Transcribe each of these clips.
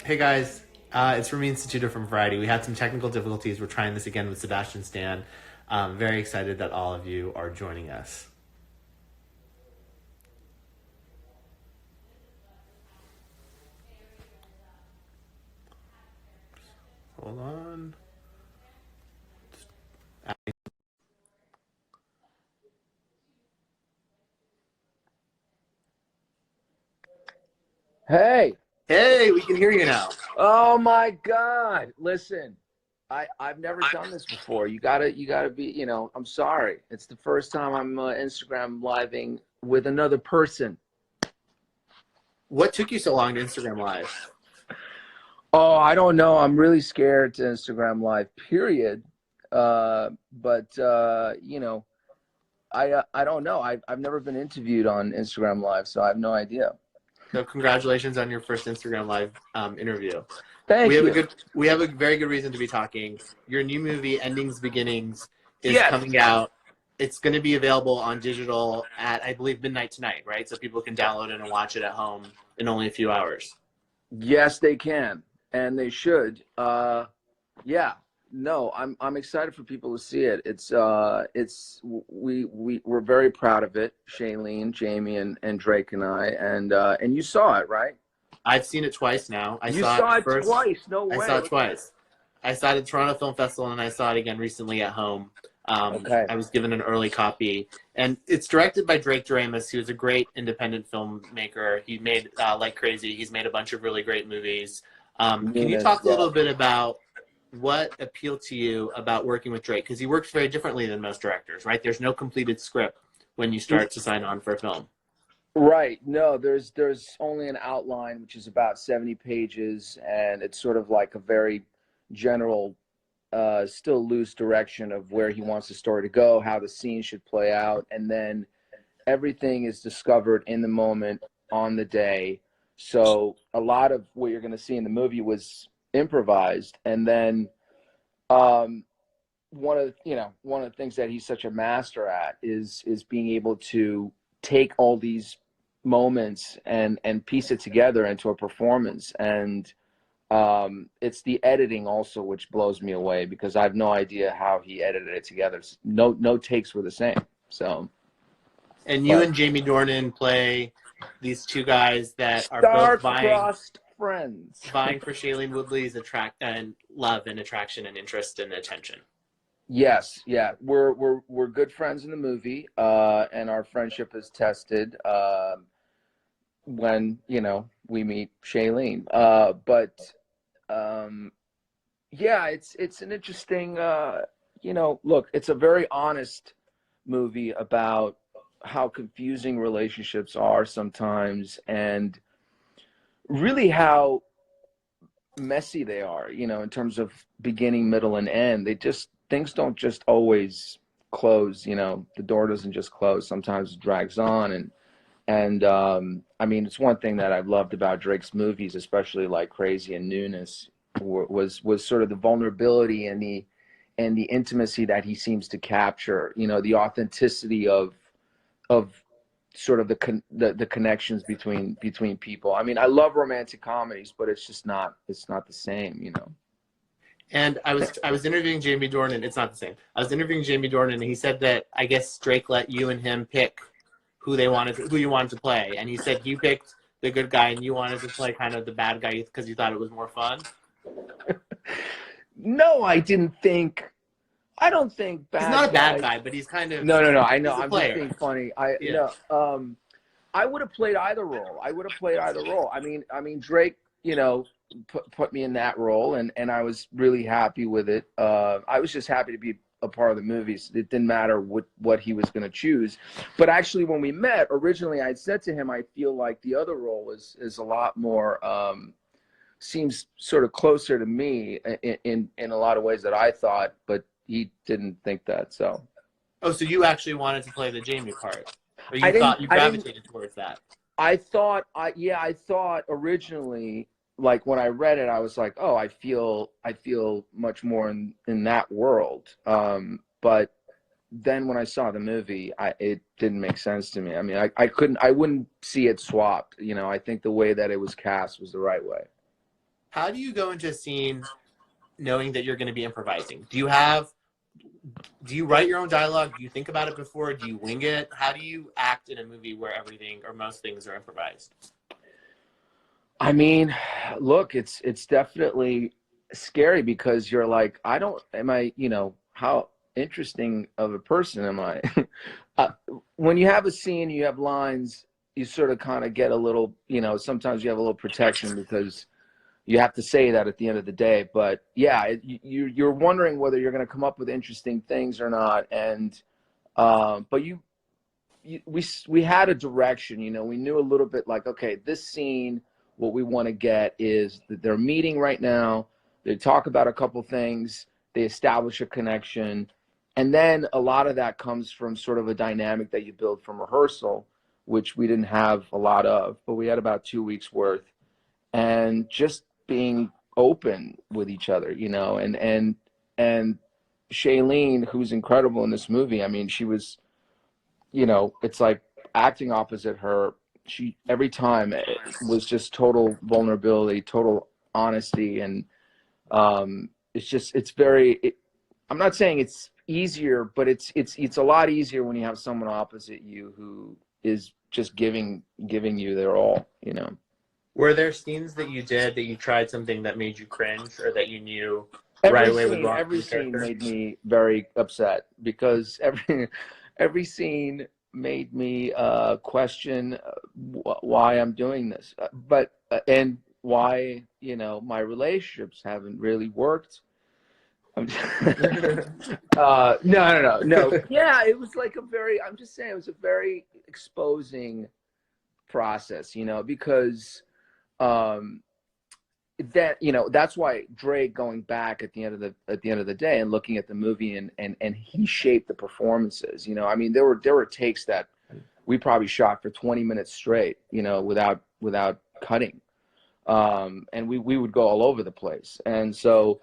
Hey guys, it's Remy Instituto from Variety. We had some technical difficulties. We're trying this again with Sebastian Stan. Very excited that all of you are joining us. Hold on. Hey, Hey, we can hear you now. oh my God. Listen, I've never done this before. You gotta be, I'm sorry. It's the first time I'm Instagram living with another person. What took you so long to Instagram Live? Oh, I don't know. I'm really scared to Instagram live, period. But I don't know. I've never been interviewed on Instagram live, so I have no idea. So congratulations on your first Instagram Live interview. Thank you. We have a very good reason to be talking. Your new movie, Endings Beginnings, is Yes. coming out. It's going to be available on digital at, I believe, midnight tonight, right? So people can download it and watch it at home in only a few hours. Yes, they can, and they should. Yeah, no, I'm excited for people to see it. We're very proud of it, Shailene, Jamie, and Drake and I, and you saw it, right? I've seen it twice now. You saw it twice. No I saw way. it twice. I saw it at Toronto Film Festival, and I saw it again recently at home. Okay. I was given an early copy, and it's directed by Drake Doremus, who's a great independent filmmaker. He made Like Crazy. He's made a bunch of really great movies. Can you talk a Yeah. little bit about what appealed to you about working with Drake? Because he works very differently than most directors, right? There's no completed script when you start to sign on for a film. Right. No, there's only an outline, which is about 70 pages, and it's sort of like a very general, still loose direction of where he wants the story to go, how the scene should play out, and then everything is discovered in the moment on the day. So a lot of what you're going to see in the movie was improvised, and then um, one of the things that he's such a master at is being able to take all these moments and piece it together into a performance. And it's the editing also which blows me away, because I have no idea how he edited it together. No takes were the same. So, And you but and Jamie Dornan play these two guys that are both star-crossed friends. vying for Shailene Woodley's attract and love and attraction and interest and attention. Yes, yeah, we're good friends in the movie, and our friendship is tested when we meet Shailene. But yeah, it's an interesting. Look, it's a very honest movie about how confusing relationships are sometimes, and really how messy they are, in terms of beginning, middle, and end. Things don't just always close, the door doesn't just close. Sometimes it drags on, and I mean, it's one thing that I've loved about Drake's movies, especially Like Crazy and Newness, was sort of the vulnerability and the intimacy that he seems to capture, the authenticity of sort of the connections between people. I mean, I love romantic comedies, but it's not the same. And I was interviewing Jamie Dornan. It's not the same. I was interviewing Jamie Dornan, and he said that I guess Drake let you and him pick who you wanted to play, and he said you picked the good guy and you wanted to play kind of the bad guy because you thought it was more fun. No, I don't think He's bad not a bad guy. guy, but he's kind of No. I know. he's a I'm just player. being funny. Yeah. I would have played either role. I mean, Drake, put me in that role, and I was really happy with it. I was just happy to be a part of the movies. It didn't matter what he was going to choose. But actually, when we met originally, I said to him, I feel like the other role is a lot more. Seems sort of closer to me in a lot of ways that I thought, but he didn't think that. So Oh, so you actually wanted to play the Jamie part, or I you didn't. thought you I didn't. gravitated towards that? I thought originally, like when I read it, I was like, oh, I feel much more in that world. But then when I saw the movie, it didn't make sense to me. I mean, I wouldn't see it swapped. I think the way that it was cast was the right way. How do you go into a scene knowing that you're going to be improvising? Do you write your own dialogue? Do you think about it before? Do you wing it? How do you act in a movie where everything or most things are improvised? I mean, look, it's definitely scary because you're like, am I, how interesting of a person am I? uh, when you have a scene, you have lines, you sort of kind of get a little, sometimes you have a little protection because you have to say that at the end of the day. But yeah, you're wondering whether you're going to come up with interesting things or not. And, but we had a direction, we knew a little bit like, okay, this scene, what we want to get is that they're meeting right now, they talk about a couple things, they establish a connection, and then a lot of that comes from sort of a dynamic that you build from rehearsal, which we didn't have a lot of, but we had about 2 weeks worth, and just being open with each other, and Shailene, who's incredible in this movie. I mean, she was, it's like acting opposite her. She every time it was just total vulnerability, total honesty, and I'm not saying it's easier, but it's a lot easier when you have someone opposite you who is just giving you their all. Were there scenes that you did that you tried something that made you cringe or that you knew right away would belong to Every the scene character? made me very upset because every scene made me question why I'm doing this, but and why my relationships haven't really worked. No. Yeah, it was like I'm just saying, it was a very exposing process, because um, that's why Drake going back at the end of the day and looking at the movie and he shaped the performances. I mean, there were takes that we probably shot for 20 minutes straight, without cutting, and we would go all over the place. And so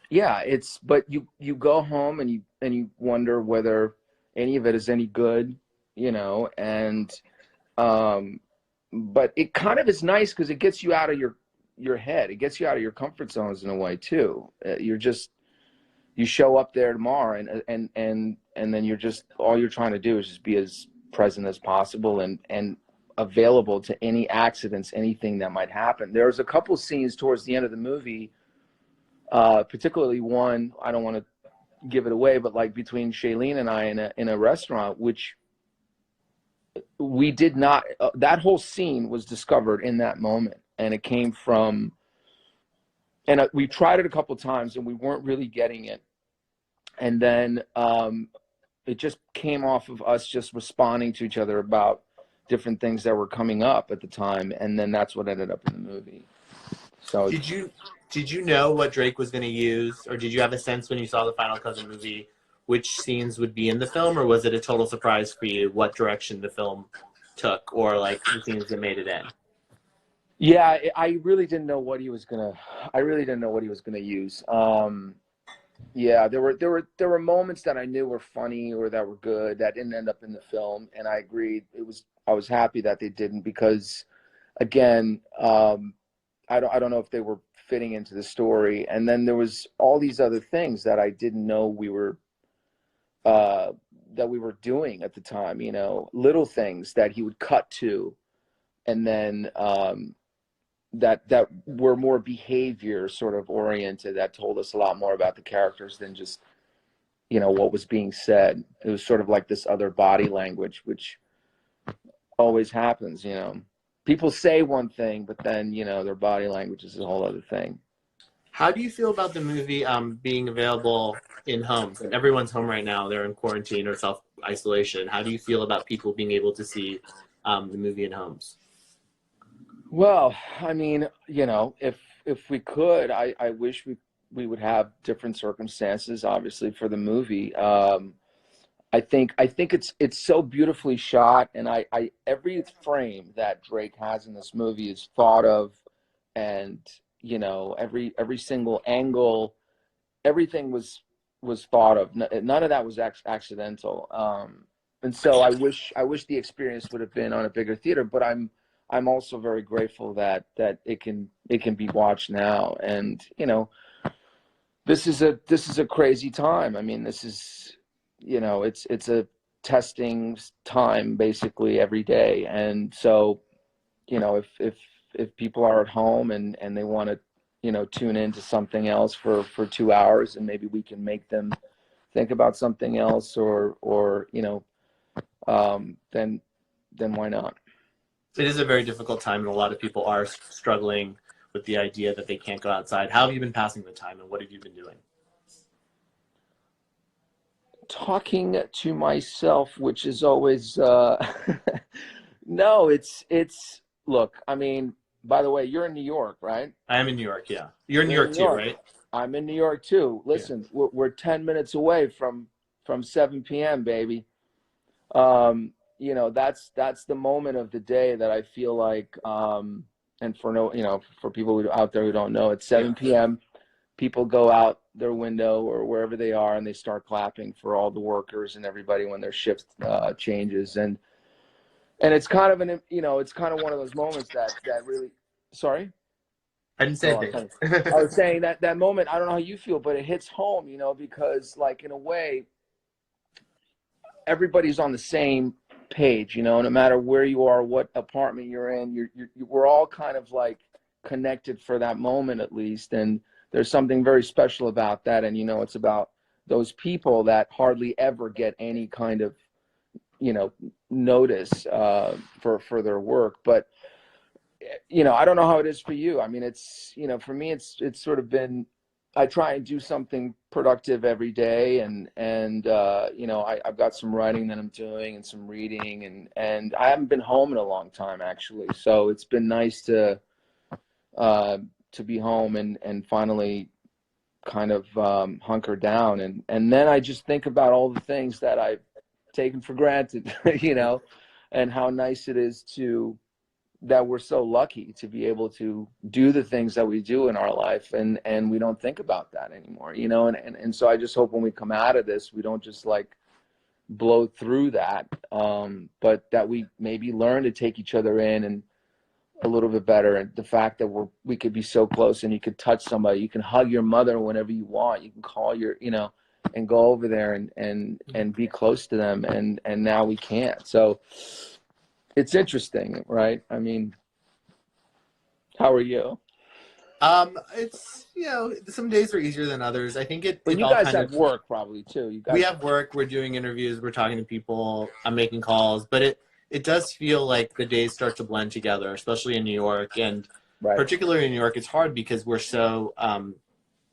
yeah, but you go home and you wonder whether any of it is any good, and but it kind of is nice because it gets you out of your head. It gets you out of your comfort zones in a way too. You show up there tomorrow and then you're just, all you're trying to do is just be as present as possible and available to any accidents, anything that might happen. There's a couple scenes towards the end of the movie, particularly one, I don't want to give it away, but like between Shailene and I in a restaurant, which we did not, that whole scene was discovered in that moment, and it came from, and we tried it a couple times and we weren't really getting it, and then it just came off of us just responding to each other about different things that were coming up at the time, and then that's what ended up in the movie. So Did you know what Drake was going to use, or did you have a sense when you saw the Final Cousin movie which scenes would be in the film, or was it a total surprise for you what direction the film took, or like the scenes that made it in? yeah, I really didn't know what he was gonna. I really didn't know what he was gonna use. Yeah, there were moments that I knew were funny or that were good that didn't end up in the film, and I agreed. I was happy that they didn't because, again, I don't know if they were fitting into the story, and then there was all these other things that I didn't know uh, that we were doing at the time. Little things that he would cut to, and then that were more behavior sort of oriented, that told us a lot more about the characters than just what was being said. It was sort of like this other body language, which always happens. People say one thing, but then their body language is a whole other thing. How do you feel about the movie being available in homes? And everyone's home right now; they're in quarantine or self-isolation. How do you feel about people being able to see the movie in homes? Well, I mean, if we could, I wish we would have different circumstances, obviously, for the movie. I think it's so beautifully shot, and I every frame that Drake has in this movie is thought of, and every single angle, everything was thought of. None of that was accidental. And so I wish the experience would have been on a bigger theater, but I'm also very grateful that it can be watched now. And this is a crazy time. I mean, this is, it's a testing time basically every day. And so, if people are at home and they want to, tune into something else for 2 hours, and maybe we can make them think about something else, or then why not? It is a very difficult time, and a lot of people are struggling with the idea that they can't go outside. How have you been passing the time, and what have you been doing? Talking to myself, which is always no, it's look, I mean, by the way, you're in New York, right? I am in New York, yeah. You're in New You're in York New too, York. right? I'm in New York too. Yeah. Listen, we're 10 minutes away from 7 p.m., baby. That's the moment of the day that I feel like, and for people out there who don't know, it's 7 p.m. People go out their window or wherever they are, and they start clapping for all the workers and everybody when their shift changes. And it's kind of it's kind of one of those moments that really, sorry? I didn't say anything. I was saying that moment, I don't know how you feel, but it hits home, because like in a way, everybody's on the same page, no matter where you are, what apartment you're in, we're all kind of like connected for that moment at least. And there's something very special about that. And, it's about those people that hardly ever get any kind of, notice for their work. But, I don't know how it is for you. I mean, it's, for me, it's sort of been, I try and do something productive every day, and I've got some writing that I'm doing and some reading, and I haven't been home in a long time actually. So it's been nice to be home and finally kind of hunker down, and then I just think about all the things that I've taken for granted, and how nice it is that we're so lucky to be able to do the things that we do in our life, and we don't think about that anymore, and so I just hope when we come out of this, we don't just like blow through that, but that we maybe learn to take each other in and a little bit better. And the fact that we could be so close, and you could touch somebody, you can hug your mother whenever you want, you can call and go over there and be close to them, and now we can't. So it's interesting, right? I mean, how are you? It's some days are easier than others. I think But it you all guys kind have of, work probably too. we have work, we're doing interviews, we're talking to people, I'm making calls, but it does feel like the days start to blend together, especially in New York. And right. particularly in New York, it's hard because we're so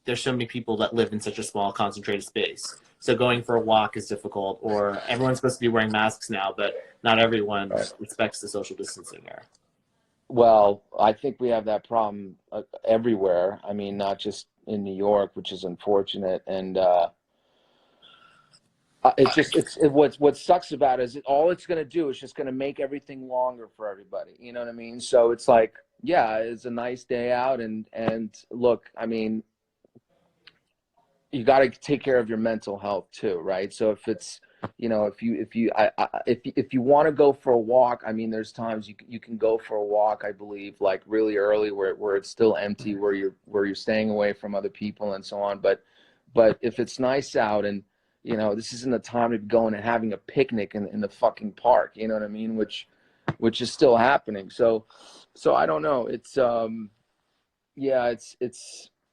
there's so many people that live in such a small concentrated space. So going for a walk is difficult, or everyone's supposed to be wearing masks now, but not everyone respects the social distancing there. Well, I think we have that problem everywhere. I mean, not just in New York, which is unfortunate. And what sucks about it is all it's going to do is just going to make everything longer for everybody. You know what I mean? So it's like, yeah, it's a nice day out, and look, I mean, you got to take care of your mental health too, right? So if it's, if you want to go for a walk, I mean, there's times you can go for a walk, I believe, like really early where it's still empty, where you're staying away from other people and so on. But if it's nice out, and this isn't the time to be going and having a picnic in the fucking park, you know what I mean? Which is still happening. So I don't know. It's yeah,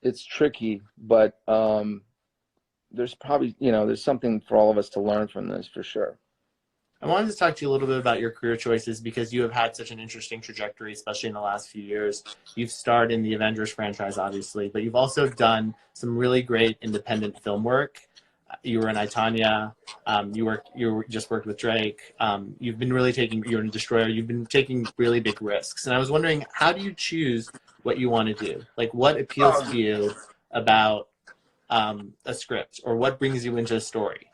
it's tricky, but there's probably, there's something for all of us to learn from this for sure. I wanted to talk to you a little bit about your career choices, because you have had such an interesting trajectory, especially in the last few years. You've starred in the Avengers franchise, obviously, but you've also done some really great independent film work. You were in I, Tonya. You just worked with Drake. You're in Destroyer. You've been taking really big risks. And I was wondering, how do you choose what you want to do? Like, what appeals to you about a script, or what brings you into a story?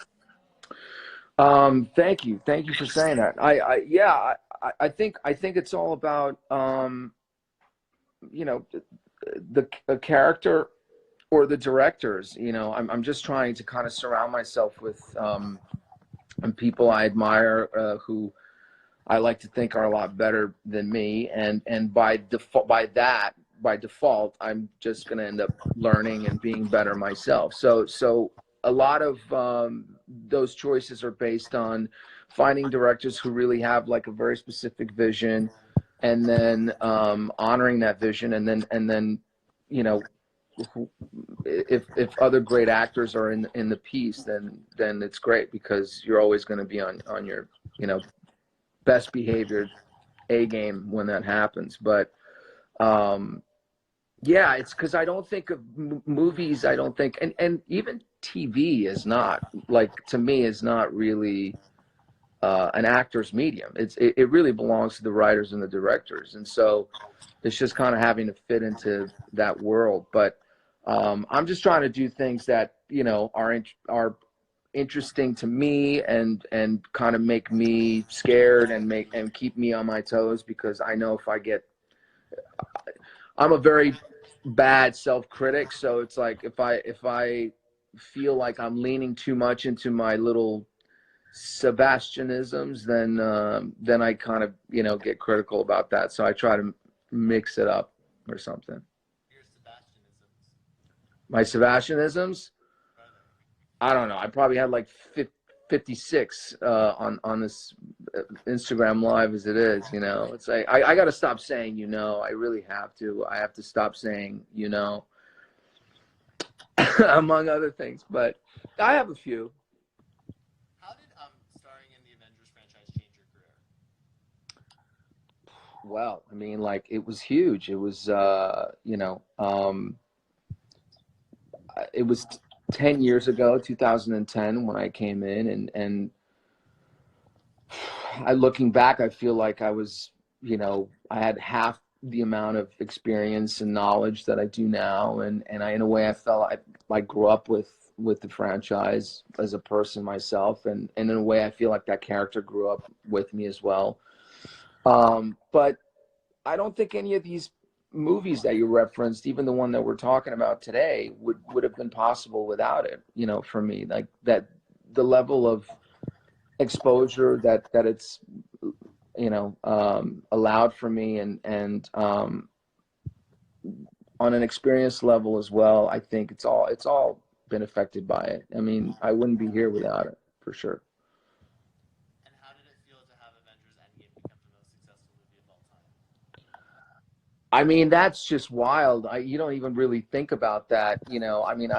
Thank you for saying that. I think it's all about the character or the directors. I'm just trying to kind of surround myself with people I admire, who I like to think are a lot better than me, and by default, I'm just going to end up learning and being better myself. So a lot of those choices are based on finding directors who really have like a very specific vision, and then honoring that vision, and then you know, if other great actors are in the piece, then it's great, because you're always going to be on your, you know, best behaviored A game when that happens. But yeah, it's because I don't think of movies. I don't think, and even TV is not, like, to me, is not really an actor's medium. It really belongs to the writers and the directors, and so it's just kind of having to fit into that world. But I'm just trying to do things that, you know, are interesting to me, and kind of make me scared, and keep me on my toes, because I know I'm a very bad self-critic, so it's like if I feel like I'm leaning too much into my little Sebastianisms, then I kind of, you know, get critical about that. So I try to mix it up or something. Your Sebastianisms. My Sebastianisms, I don't know. I probably had like 56 on this Instagram live as it is. You know, it's like I got to stop saying, you know. I really have to. I have to stop saying, you know, among other things. But I have a few. How did starring in the Avengers franchise change your career? Well, I mean, like, it was huge. It was, you know, it was 10 years ago, 2010, when I came in, and looking back, I feel like I was, you know, I had half the amount of experience and knowledge that I do now, and in a way, I felt I grew up with the franchise as a person myself, and in a way, I feel like that character grew up with me as well. But I don't think any of these movies that you referenced, even the one that we're talking about today, would have been possible without it. You know, for me, like that, the level of exposure that it's, you know, allowed for me, and on an experience level as well. I think it's all been affected by it. I mean, I wouldn't be here without it, for sure. And how did it feel to have Avengers Endgame become the most successful movie of all time? I mean, that's just wild. You don't even really think about that, you know. I mean,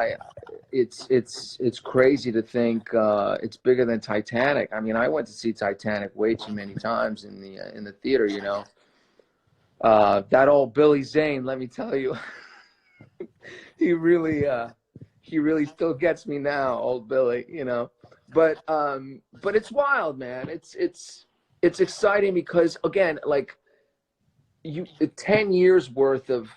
it's crazy to think it's bigger than Titanic. I mean, I went to see Titanic way too many times in the theater, you know. That old Billy Zane, let me tell you, he really still gets me now, old Billy, you know. But it's wild, man. It's exciting because, again, like, 10 years worth of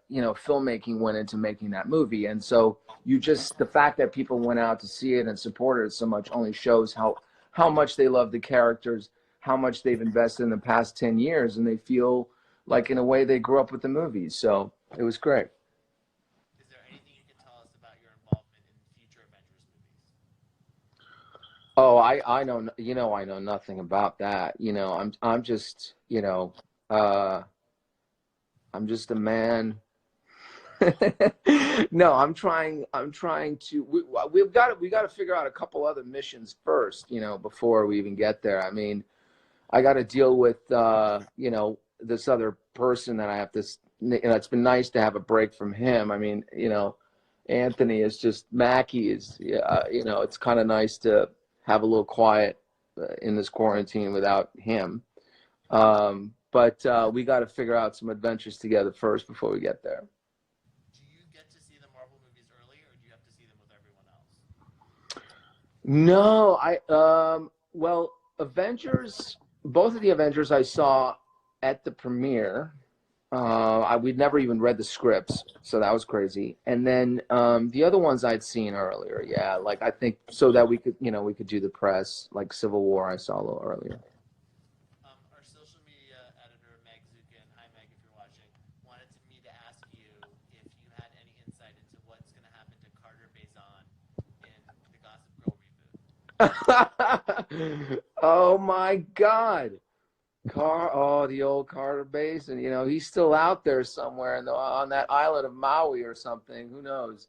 you know, filmmaking went into making that movie, and so the fact that people went out to see it and supported it so much only shows how much they love the characters, how much they've invested in the past 10 years, and they feel like, in a way, they grew up with the movies. So it was great. Is there anything you can tell us about your involvement in future Avengers movies? Oh, I know, you know, I know nothing about that. You know, I'm just, you know, I'm just a man. No, I'm trying to, we got to figure out a couple other missions first, you know, before we even get there. I mean, I got to deal with you know, this other person that I have to, you know, it's been nice to have a break from him. I mean, you know, Anthony is just, Mackie is, you know, it's kind of nice to have a little quiet in this quarantine without him. But we got to figure out some adventures together first before we get there. Do you get to see the Marvel movies early, or do you have to see them with everyone else? No, well, Avengers, both of the Avengers I saw at the premiere. We'd never even read the scripts, so that was crazy. And then the other ones I'd seen earlier, yeah, like, I think so that we could, you know, we could do the press, like Civil War I saw a little earlier. Our social media editor, Meg Zukin, hi Meg if you're watching, wanted me to ask you if you had any insight into what's going to happen to Carter Bazan in the Gossip Girl reboot. Oh my God. The old Carter Basin. You know, he's still out there somewhere on that island of Maui or something. Who knows?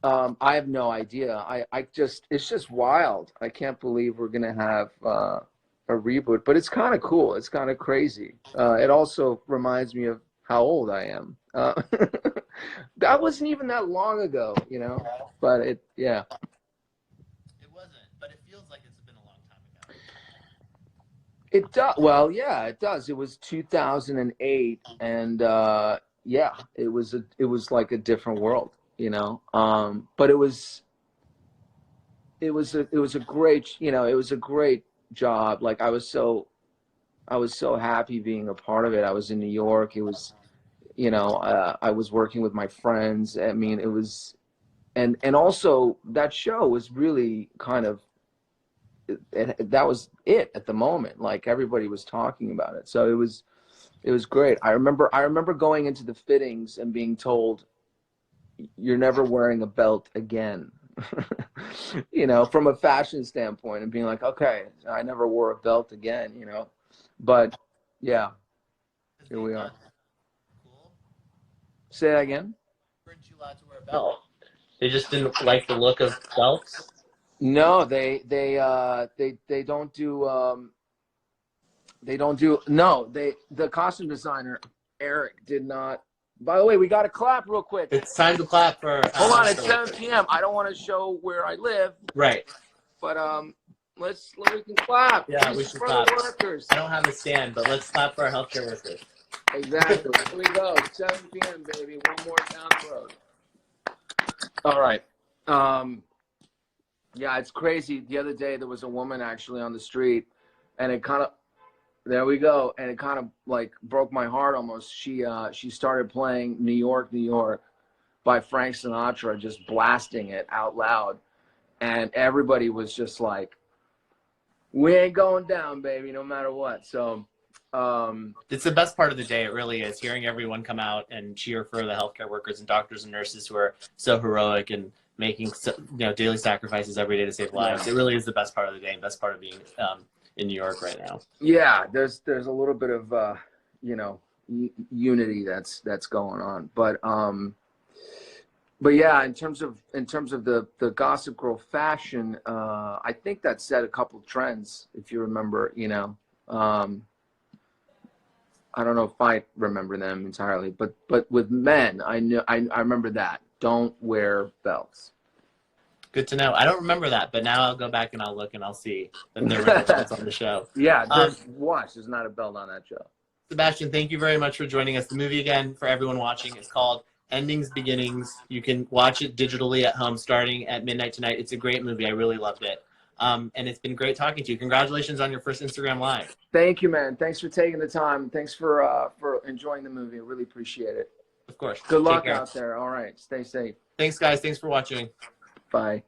I have no idea. It's just wild. I can't believe we're gonna have a reboot, but it's kind of cool. It's kind of crazy. It also reminds me of how old I am. That wasn't even that long ago, you know. But yeah. It wasn't, but it feels like it's been a long time ago. It does. Well, yeah, it does. It was 2008, and yeah, it was like a different world, you know. But it was a great, you know, it was a great job. Like I was so happy being a part of it. I was in New York. It was, you know, I was working with my friends. I mean, it was, and also that show was really kind of, that was it at the moment. Like everybody was talking about it. So it was great. I remember going into the fittings and being told, you're never wearing a belt again. You know, from a fashion standpoint, and being like, okay, I never wore a belt again, you know. But yeah, here we are. Cool. Say that again. Weren't you allowed to wear a belt? They just didn't like the look of belts. No, they don't do no, the costume designer Eric did not. By the way, we got to clap real quick. It's time to clap for. Hold on, it's 7 p.m. I don't want to show where I live. Right. But we can clap. Yeah, we should clap. Workers. I don't have a stand, but let's clap for our healthcare workers. Exactly. Here we go. 7 p.m. baby. One more down the road. All right. Yeah, it's crazy. The other day there was a woman actually on the street, and it kind of, there we go, and it kind of like broke my heart almost. She started playing New York, New York by Frank Sinatra, just blasting it out loud, and everybody was just like, we ain't going down, baby, no matter what. So it's the best part of the day. It really is, hearing everyone come out and cheer for the healthcare workers and doctors and nurses who are so heroic and making daily sacrifices every day to save lives. It really is the best part of the day and best part of being in New York right now. Yeah, there's a little bit of unity that's going on, but yeah, in terms of the Gossip Girl fashion, I think that set a couple of trends, if you remember. You know, I don't know if I remember them entirely, but with men, I remember that. Don't wear belts. Good to know. I don't remember that, but now I'll go back and I'll look and I'll see that there were belts on the show. Yeah, watch. There's not a belt on that show. Sebastian, thank you very much for joining us. The movie, again, for everyone watching, is called Endings Beginnings. You can watch it digitally at home starting at midnight tonight. It's a great movie. I really loved it. And it's been great talking to you. Congratulations on your first Instagram Live. Thank you, man. Thanks for taking the time. Thanks for enjoying the movie. I really appreciate it. Of course. Good luck out there. All right. Stay safe. Thanks, guys. Thanks for watching. Bye.